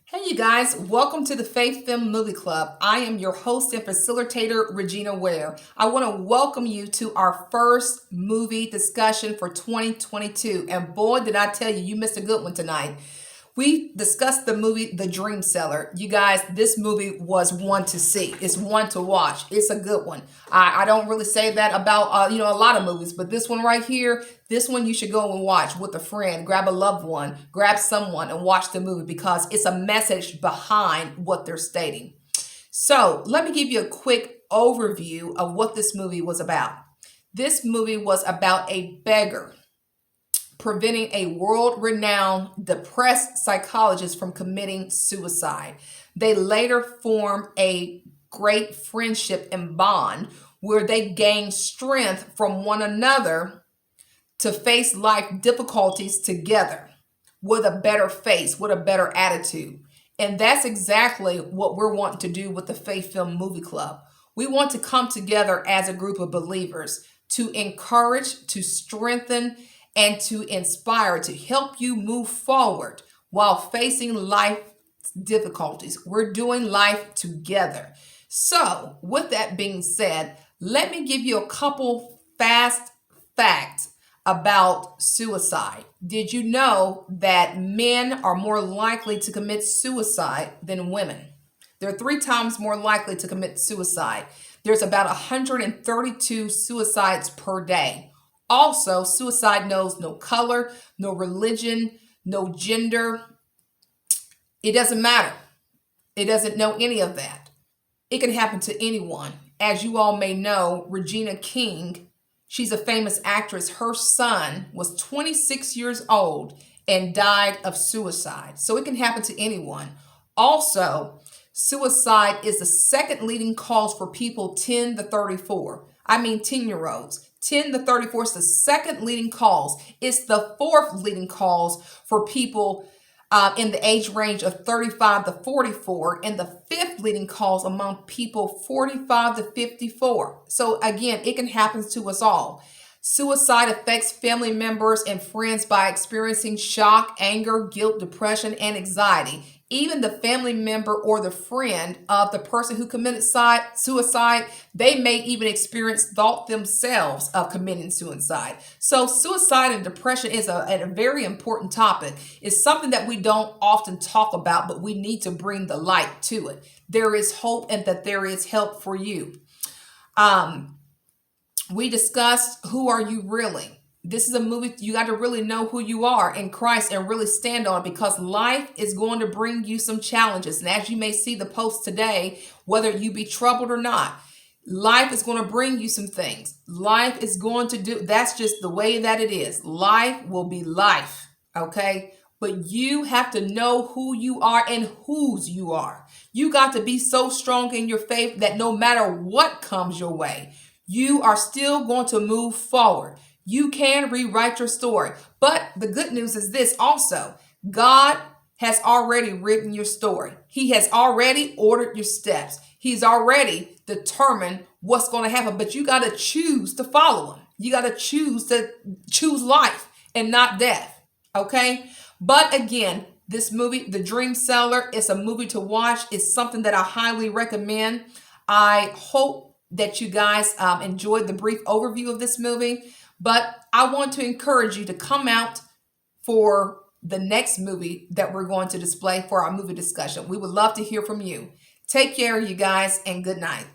Hey, you guys, welcome to the Faith Film Movie Club. I am your host and facilitator, Regina Ware. I want to welcome you to our first movie discussion for 2022. And boy, did I tell you, you missed a good one tonight. We discussed the movie The DreamSeller. You guys, this movie was one to see. It's one to watch. It's a good one. I don't really say that about a lot of movies, but this one right here, this one you should go and watch with a friend, grab a loved one, grab someone and watch the movie because it's a message behind what they're stating. So let me give you a quick overview of what this movie was about. This movie was about a beggar preventing a world-renowned depressed psychologist from committing suicide. They later form a great friendship and bond where they gain strength from one another to face life difficulties together with a better face, with a better attitude. And that's exactly what we're wanting to do with the Faith Film Movie Club. We want to come together as a group of believers to encourage, to strengthen, and to inspire, to help you move forward while facing life difficulties. We're doing life together. So, with that being said, let me give you a couple fast facts about suicide. Did you know that men are more likely to commit suicide than women? They're 3 times more likely to commit suicide. There's about 132 suicides per day. Also, suicide knows no color, no religion, no gender. It doesn't matter. It doesn't know any of that. It can happen to anyone. As you all may know, Regina King, she's a famous actress. Her son was 26 years old and died of suicide. So it can happen to anyone. Also, suicide is the second leading cause for people 10 to 34. 10-year-olds. 10 to 34 is the second leading cause. It's the fourth leading cause for people in the age range of 35 to 44, and the fifth leading cause among people 45 to 54. So again, it can happen to us all. Suicide affects family members and friends by experiencing shock, anger, guilt, depression, and anxiety. Even the family member or the friend of the person who committed suicide, they may even experience thought themselves of committing suicide. So suicide and depression is a very important topic. It's something that we don't often talk about, but we need to bring the light to it. There is hope and that there is help for you. We discussed Who Are You Really? This is a movie you got to really know who you are in Christ and really stand on it because life is going to bring you some challenges. And as you may see the post today, whether you be troubled or not, life is going to bring you some things. Life is going to do, that's just the way that it is. Life will be life, okay? But you have to know who you are and whose you are. You got to be so strong in your faith that no matter what comes your way, you are still going to move forward. You can rewrite your story. But the good news is this also. God has already written your story. He has already ordered your steps. He's already determined what's going to happen. But you got to choose to follow him. You got to choose life and not death. Okay? But again, this movie, The DreamSeller, is a movie to watch. It's something that I highly recommend. I hope that you guys enjoyed the brief overview of this movie. But I want to encourage you to come out for the next movie that we're going to display for our movie discussion. We would love to hear from you. Take care, you guys, and good night.